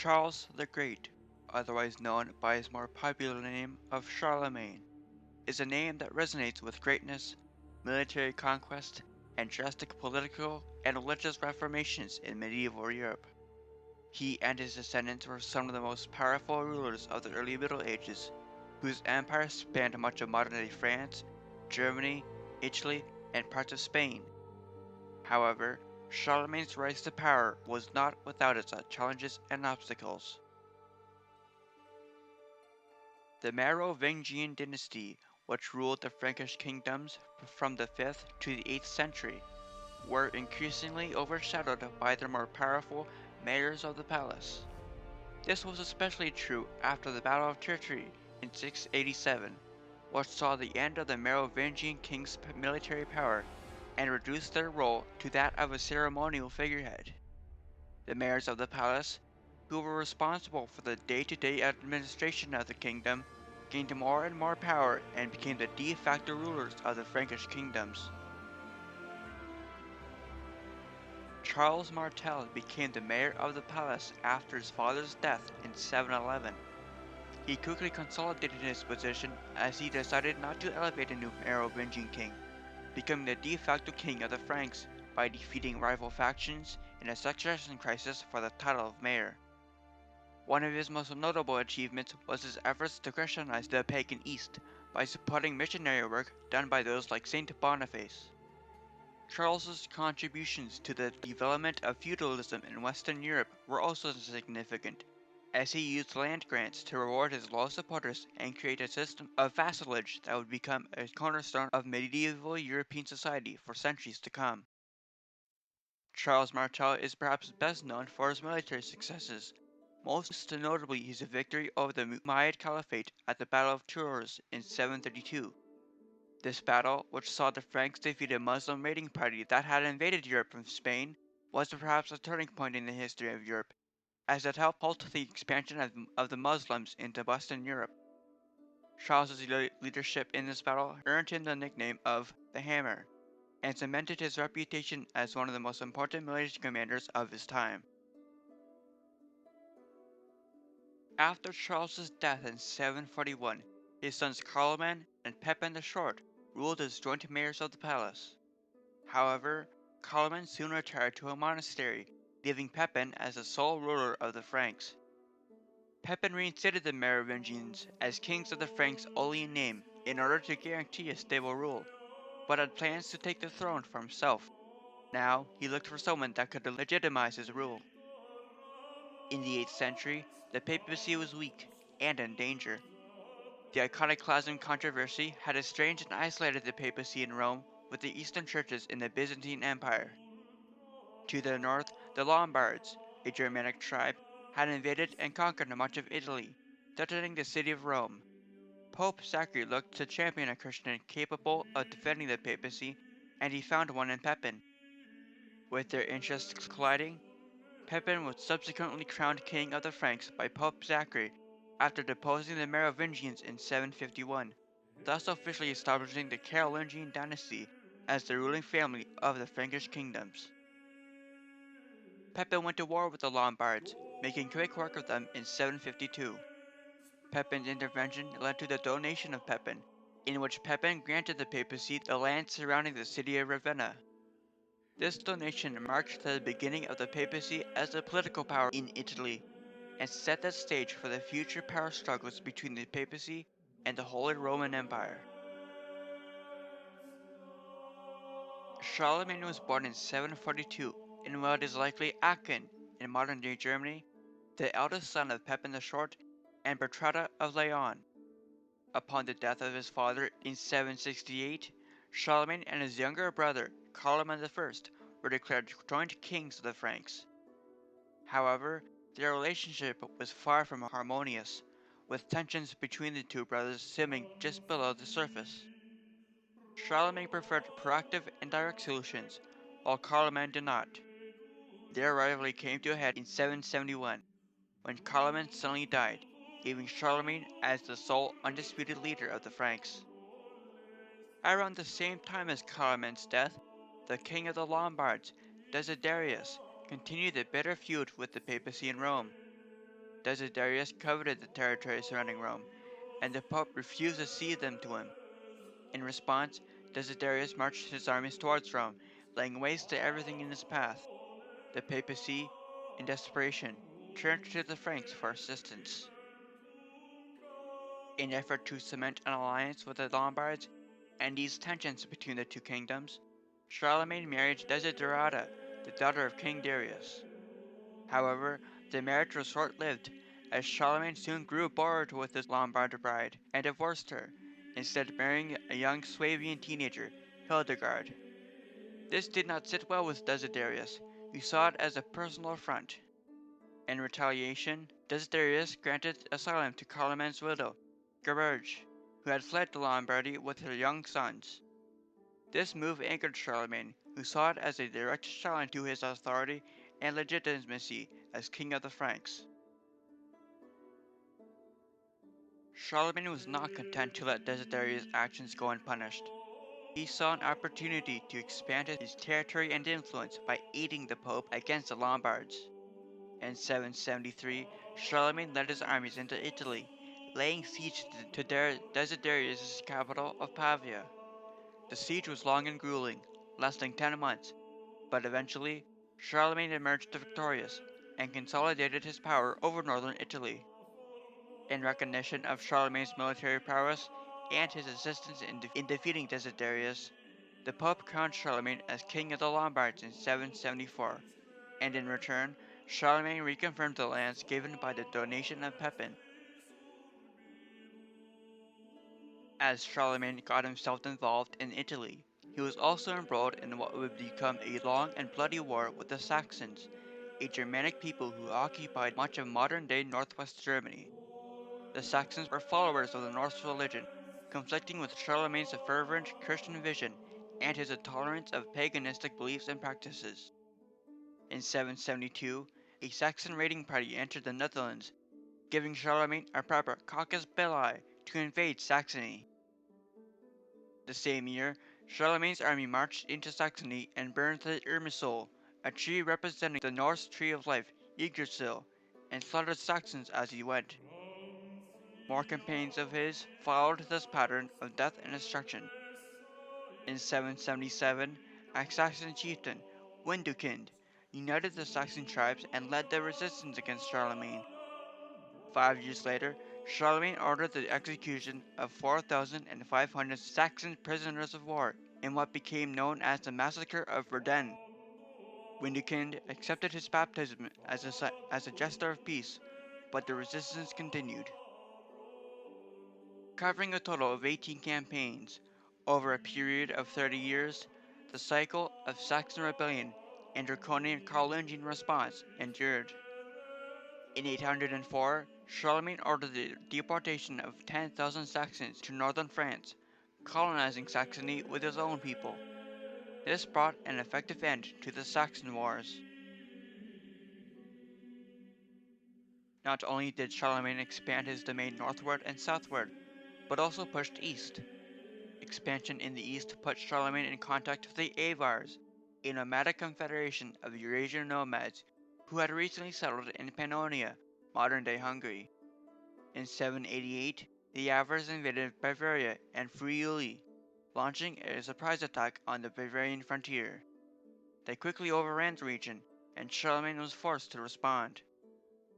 Charles the Great, otherwise known by his more popular name of Charlemagne, is a name that resonates with greatness, military conquest, and drastic political and religious reformations in medieval Europe. He and his descendants were some of the most powerful rulers of the early Middle Ages, whose empire spanned much of modern-day France, Germany, Italy, and parts of Spain. However, Charlemagne's rise to power was not without its challenges and obstacles. The Merovingian dynasty, which ruled the Frankish kingdoms from the 5th to the 8th century, were increasingly overshadowed by their more powerful mayors of the palace. This was especially true after the Battle of Tertry in 687, which saw the end of the Merovingian king's military power and reduced their role to that of a ceremonial figurehead. The mayors of the palace, who were responsible for the day-to-day administration of the kingdom, gained more and more power and became the de facto rulers of the Frankish kingdoms. Charles Martel became the mayor of the palace after his father's death in 711. He quickly consolidated his position as he decided not to elevate a new Merovingian king, becoming the de facto king of the Franks by defeating rival factions in a succession crisis for the title of mayor. One of his most notable achievements was his efforts to Christianize the pagan East by supporting missionary work done by those like Saint Boniface. Charles's contributions to the development of feudalism in Western Europe were also significant, as he used land grants to reward his loyal supporters and create a system of vassalage that would become a cornerstone of medieval European society for centuries to come. Charles Martel is perhaps best known for his military successes, most notably his victory over the Umayyad Caliphate at the Battle of Tours in 732. This battle, which saw the Franks defeat a Muslim raiding party that had invaded Europe from Spain, was perhaps a turning point in the history of Europe, as it helped halt the expansion of the Muslims into Western Europe. Charles's leadership in this battle earned him the nickname of the Hammer, and cemented his reputation as one of the most important military commanders of his time. After Charles's death in 741, his sons Charlemagne and Pepin the Short ruled as joint mayors of the palace. However, Charlemagne soon retired to a monastery, leaving Pepin as the sole ruler of the Franks. Pepin reinstated the Merovingians as kings of the Franks only in name in order to guarantee a stable rule, but had plans to take the throne for himself. Now he looked for someone that could legitimize his rule. In the 8th century, the papacy was weak and in danger. The iconoclasm controversy had estranged and isolated the papacy in Rome with the Eastern churches in the Byzantine Empire. To the north, the Lombards, a Germanic tribe, had invaded and conquered much of Italy, threatening the city of Rome. Pope Zachary looked to champion a Christian capable of defending the papacy, and he found one in Pepin. With their interests colliding, Pepin was subsequently crowned king of the Franks by Pope Zachary after deposing the Merovingians in 751, thus officially establishing the Carolingian dynasty as the ruling family of the Frankish kingdoms. Pepin went to war with the Lombards, making quick work of them in 752. Pepin's intervention led to the donation of Pepin, in which Pepin granted the papacy the land surrounding the city of Ravenna. This donation marked the beginning of the papacy as a political power in Italy, and set the stage for the future power struggles between the papacy and the Holy Roman Empire. Charlemagne was born in 742 in what is likely Aachen in modern-day Germany, the eldest son of Pepin the Short and Bertrada of Leon. Upon the death of his father in 768, Charlemagne and his younger brother, Carloman I, were declared joint kings of the Franks. However, their relationship was far from harmonious, with tensions between the two brothers simmering just below the surface. Charlemagne preferred proactive and direct solutions, while Carloman did not. Their rivalry came to a head in 771, when Carloman suddenly died, leaving Charlemagne as the sole undisputed leader of the Franks. Around the same time as Carloman's death, the king of the Lombards, Desiderius, continued the bitter feud with the papacy in Rome. Desiderius coveted the territory surrounding Rome, and the Pope refused to cede them to him. In response, Desiderius marched his armies towards Rome, laying waste to everything in his path. The papacy, in desperation, turned to the Franks for assistance. In an effort to cement an alliance with the Lombards and ease tensions between the two kingdoms, Charlemagne married Desiderata, the daughter of King Darius. However, the marriage was short-lived, as Charlemagne soon grew bored with his Lombard bride and divorced her, instead marrying a young Swabian teenager, Hildegard. This did not sit well with Desiderius, who saw it as a personal affront. In retaliation, Desiderius granted asylum to Carloman's widow, Gerberge, who had fled to Lombardy with her young sons. This move angered Charlemagne, who saw it as a direct challenge to his authority and legitimacy as king of the Franks. Charlemagne was not content to let Desiderius' actions go unpunished. He saw an opportunity to expand his territory and influence by aiding the Pope against the Lombards. In 773, Charlemagne led his armies into Italy, laying siege to Desiderius' capital of Pavia. The siege was long and grueling, lasting 10 months, but eventually, Charlemagne emerged victorious and consolidated his power over northern Italy. In recognition of Charlemagne's military prowess and his assistance in defeating Desiderius, the Pope crowned Charlemagne as King of the Lombards in 774, and in return, Charlemagne reconfirmed the lands given by the donation of Pepin. As Charlemagne got himself involved in Italy, he was also embroiled in what would become a long and bloody war with the Saxons, a Germanic people who occupied much of modern-day northwest Germany. The Saxons were followers of the Norse religion, conflicting with Charlemagne's fervent Christian vision and his intolerance of paganistic beliefs and practices. In 772, a Saxon raiding party entered the Netherlands, giving Charlemagne a proper casus belli to invade Saxony. The same year, Charlemagne's army marched into Saxony and burned the Irmisol, a tree representing the Norse tree of life, Yggdrasil, and slaughtered Saxons as he went. More campaigns of his followed this pattern of death and destruction. In 777, a Saxon chieftain, Windukind, united the Saxon tribes and led the resistance against Charlemagne. 5 years later, Charlemagne ordered the execution of 4,500 Saxon prisoners of war in what became known as the Massacre of Verdun. Windukind accepted his baptism as a gesture of peace, but the resistance continued. Covering a total of 18 campaigns over a period of 30 years, the cycle of Saxon rebellion and draconian Carolingian response endured. In 804, Charlemagne ordered the deportation of 10,000 Saxons to northern France, colonizing Saxony with his own people. This brought an effective end to the Saxon Wars. Not only did Charlemagne expand his domain northward and southward, but also pushed east. Expansion in the east put Charlemagne in contact with the Avars, a nomadic confederation of Eurasian nomads who had recently settled in Pannonia, modern-day Hungary. In 788, the Avars invaded Bavaria and Friuli, launching a surprise attack on the Bavarian frontier. They quickly overran the region, and Charlemagne was forced to respond.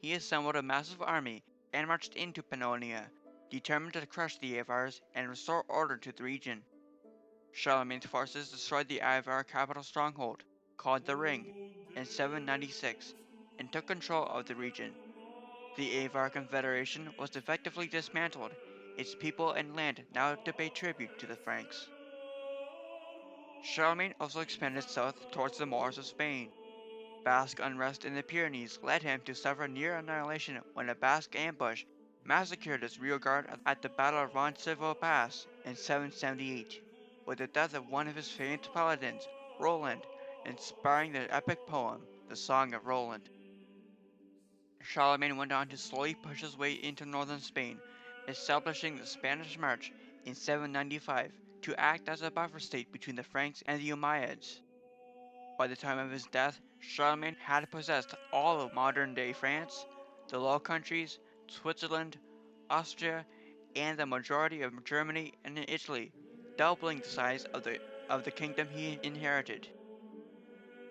He assembled a massive army and marched into Pannonia, determined to crush the Avars and restore order to the region. Charlemagne's forces destroyed the Avar capital stronghold, called the Ring, in 796, and took control of the region. The Avar Confederation was effectively dismantled, its people and land now to pay tribute to the Franks. Charlemagne also expanded south towards the Moors of Spain. Basque unrest in the Pyrenees led him to suffer near annihilation when a Basque ambush massacred his rearguard at the Battle of Roncesvalles Pass in 778, with the death of one of his famed paladins, Roland, inspiring the epic poem, the Song of Roland. Charlemagne went on to slowly push his way into northern Spain, establishing the Spanish March in 795 to act as a buffer state between the Franks and the Umayyads. By the time of his death, Charlemagne had possessed all of modern-day France, the Low Countries, Switzerland, Austria, and the majority of Germany and Italy, doubling the size of the kingdom he inherited.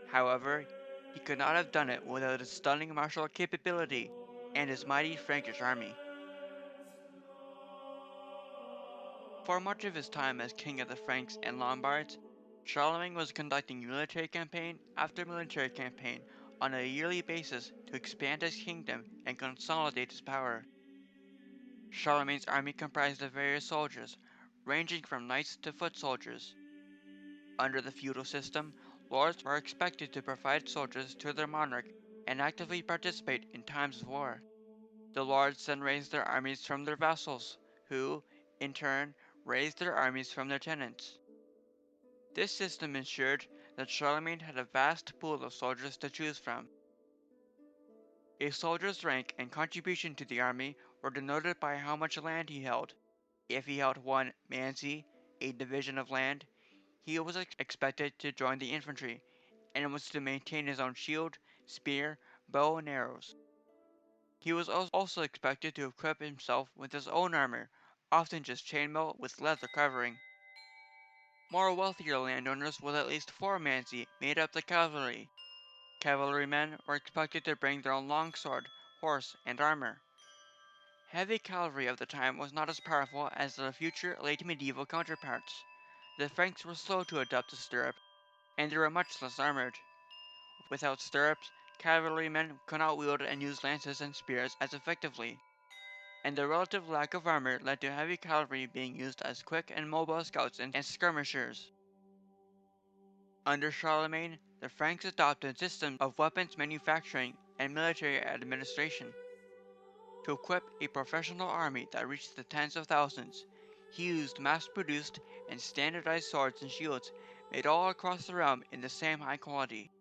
However, he could not have done it without his stunning martial capability and his mighty Frankish army. For much of his time as king of the Franks and Lombards, Charlemagne was conducting military campaign after military campaign on a yearly basis to expand his kingdom and consolidate his power. Charlemagne's army comprised of various soldiers, ranging from knights to foot soldiers. Under the feudal system, lords were expected to provide soldiers to their monarch and actively participate in times of war. The lords then raised their armies from their vassals, who, in turn, raised their armies from their tenants. This system ensured that Charlemagne had a vast pool of soldiers to choose from. A soldier's rank and contribution to the army were denoted by how much land he held. If he held one mansi, a division of land, he was expected to join the infantry, and was to maintain his own shield, spear, bow, and arrows. He was also expected to equip himself with his own armor, often just chainmail with leather covering. More wealthier landowners with at least 4 mansi made up the cavalry. Cavalrymen were expected to bring their own longsword, horse, and armor. Heavy cavalry of the time was not as powerful as their future late medieval counterparts. The Franks were slow to adopt the stirrup, and they were much less armored. Without stirrups, cavalrymen could not wield and use lances and spears as effectively, and the relative lack of armor led to heavy cavalry being used as quick and mobile scouts and skirmishers. Under Charlemagne, the Franks adopted a system of weapons manufacturing and military administration. To equip a professional army that reached the tens of thousands, he used mass-produced and standardized swords and shields made all across the realm in the same high quality.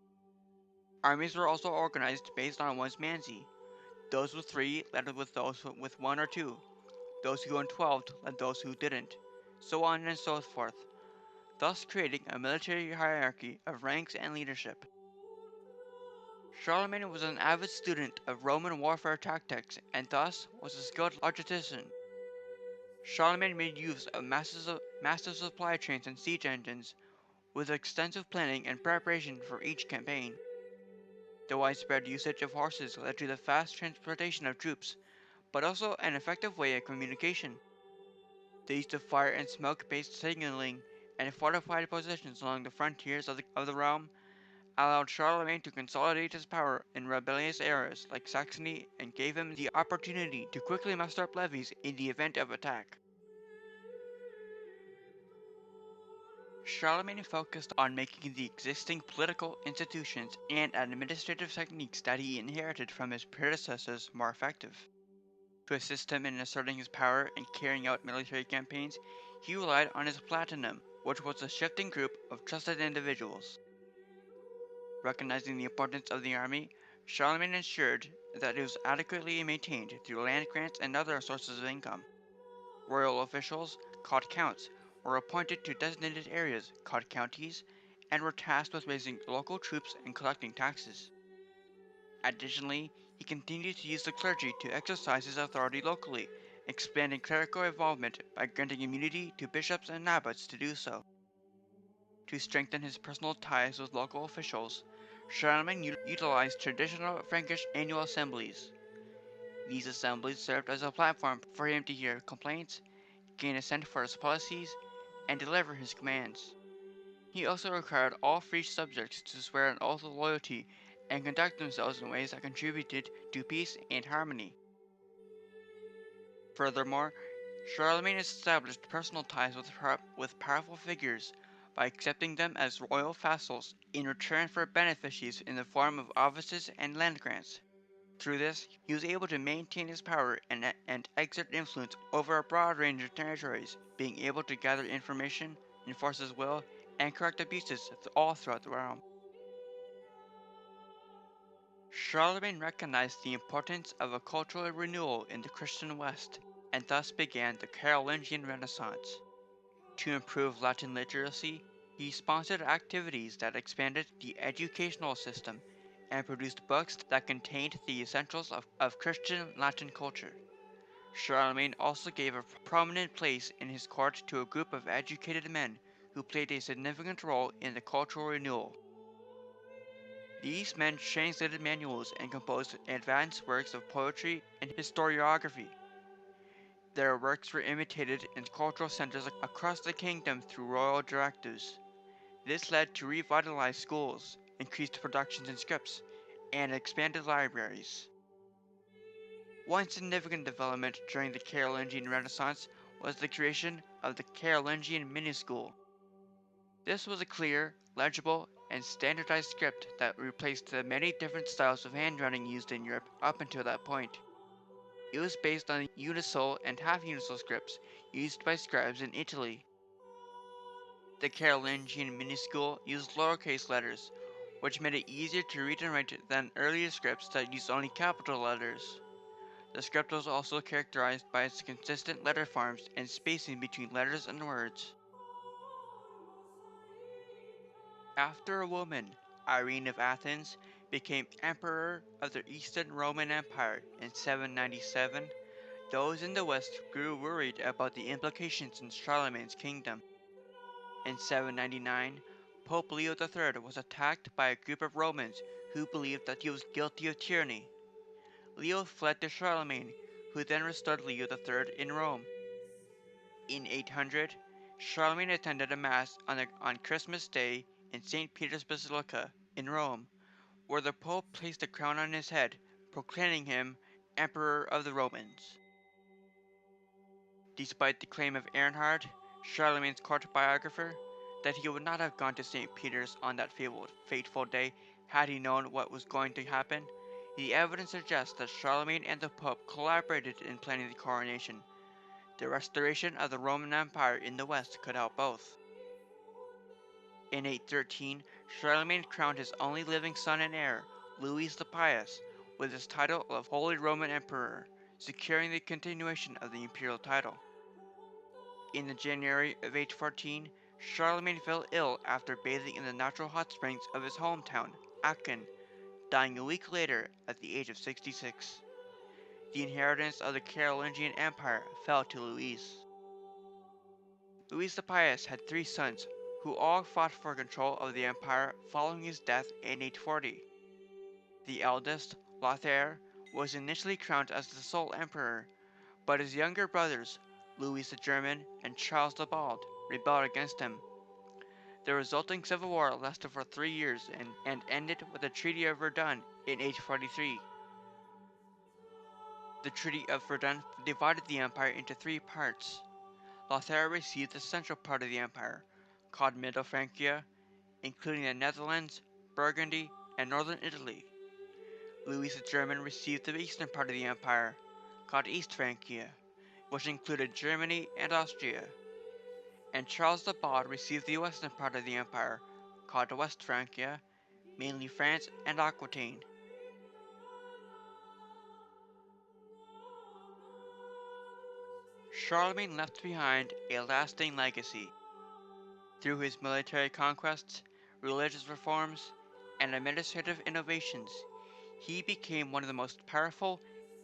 Armies were also organized based on one's mansi. Those with 3 led with those with 1 or 2. Those who owned 12 led those who didn't. So on and so forth, thus creating a military hierarchy of ranks and leadership. Charlemagne was an avid student of Roman warfare tactics and thus was a skilled logistician. Charlemagne made use of massive supply chains and siege engines, with extensive planning and preparation for each campaign. The widespread usage of horses led to the fast transportation of troops, but also an effective way of communication. The use of fire and smoke-based signaling and fortified positions along the frontiers of the realm allowed Charlemagne to consolidate his power in rebellious areas like Saxony and gave him the opportunity to quickly muster up levies in the event of attack. Charlemagne focused on making the existing political institutions and administrative techniques that he inherited from his predecessors more effective. To assist him in asserting his power and carrying out military campaigns, he relied on his platinum, which was a shifting group of trusted individuals. Recognizing the importance of the army, Charlemagne ensured that it was adequately maintained through land grants and other sources of income. Royal officials, called counts, were appointed to designated areas, called counties, and were tasked with raising local troops and collecting taxes. Additionally, he continued to use the clergy to exercise his authority locally, expanding clerical involvement by granting immunity to bishops and abbots to do so. To strengthen his personal ties with local officials, Charlemagne utilized traditional Frankish annual assemblies. These assemblies served as a platform for him to hear complaints, gain assent for his policies, and deliver his commands. He also required all free subjects to swear an oath of loyalty and conduct themselves in ways that contributed to peace and harmony. Furthermore, Charlemagne established personal ties with powerful figures by accepting them as royal vassals in return for benefices in the form of offices and land grants. Through this, he was able to maintain his power and exert influence over a broad range of territories, being able to gather information, enforce his will, and correct abuses all throughout the realm. Charlemagne recognized the importance of a cultural renewal in the Christian West, and thus began the Carolingian Renaissance. To improve Latin literacy, he sponsored activities that expanded the educational system and produced books that contained the essentials of Christian Latin culture. Charlemagne also gave a prominent place in his court to a group of educated men who played a significant role in the cultural renewal. These men translated manuals and composed advanced works of poetry and historiography. Their works were imitated in cultural centers across the kingdom through royal directives. This led to revitalized schools, increased productions in scripts, and expanded libraries. One significant development during the Carolingian Renaissance was the creation of the Carolingian minuscule. This was a clear, legible, and standardized script that replaced the many different styles of handwriting used in Europe up until that point. It was based on the unisol and half-unisol scripts used by scribes in Italy. The Carolingian minuscule used lowercase letters, which made it easier to read and write than earlier scripts that used only capital letters. The script was also characterized by its consistent letter forms and spacing between letters and words. After a woman, Irene of Athens, became emperor of the Eastern Roman Empire in 797, those in the West grew worried about the implications in Charlemagne's kingdom. In 799, Pope Leo III was attacked by a group of Romans who believed that he was guilty of tyranny. Leo fled to Charlemagne, who then restored Leo III in Rome. In 800, Charlemagne attended a mass on Christmas Day in St. Peter's Basilica in Rome, where the Pope placed a crown on his head, proclaiming him Emperor of the Romans. Despite the claim of Earnhard, Charlemagne's court biographer, that he would not have gone to St. Peter's on that fateful day had he known what was going to happen, the evidence suggests that Charlemagne and the Pope collaborated in planning the coronation. The restoration of the Roman Empire in the West could help both. In 813, Charlemagne crowned his only living son and heir, Louis the Pious, with his title of Holy Roman Emperor, securing the continuation of the imperial title. In the January of 814, Charlemagne fell ill after bathing in the natural hot springs of his hometown, Aachen, dying a week later at the age of 66. The inheritance of the Carolingian Empire fell to Louis. Louis the Pious had three sons, who all fought for control of the empire following his death in 840. The eldest, Lothair, was initially crowned as the sole emperor, but his younger brothers, Louis the German and Charles the Bald, rebelled against him. The resulting civil war lasted for 3 years and ended with the Treaty of Verdun in 843. The Treaty of Verdun divided the empire into three parts. Lothair received the central part of the empire, called Middle Francia, including the Netherlands, Burgundy, and northern Italy. Louis the German received the eastern part of the empire, called East Francia, which included Germany and Austria. And Charles the Bald received the western part of the empire, called West Francia, mainly France and Aquitaine. Charlemagne left behind a lasting legacy. Through his military conquests, religious reforms, and administrative innovations, he became one of the most powerful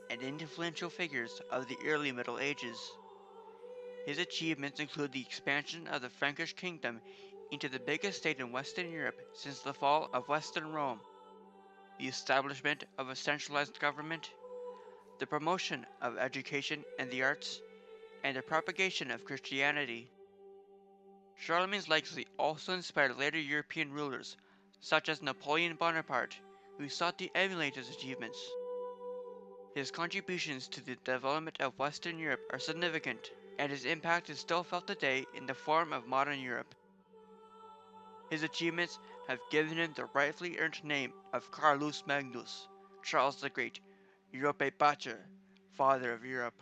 and influential figures of the early Middle Ages. His achievements include the expansion of the Frankish kingdom into the biggest state in Western Europe since the fall of Western Rome, the establishment of a centralized government, the promotion of education and the arts, and the propagation of Christianity. Charlemagne's legacy also inspired later European rulers, such as Napoleon Bonaparte, who sought to emulate his achievements. His contributions to the development of Western Europe are significant, and his impact is still felt today in the form of modern Europe. His achievements have given him the rightfully earned name of Carolus Magnus, Charles the Great, Europe Pater, Father of Europe.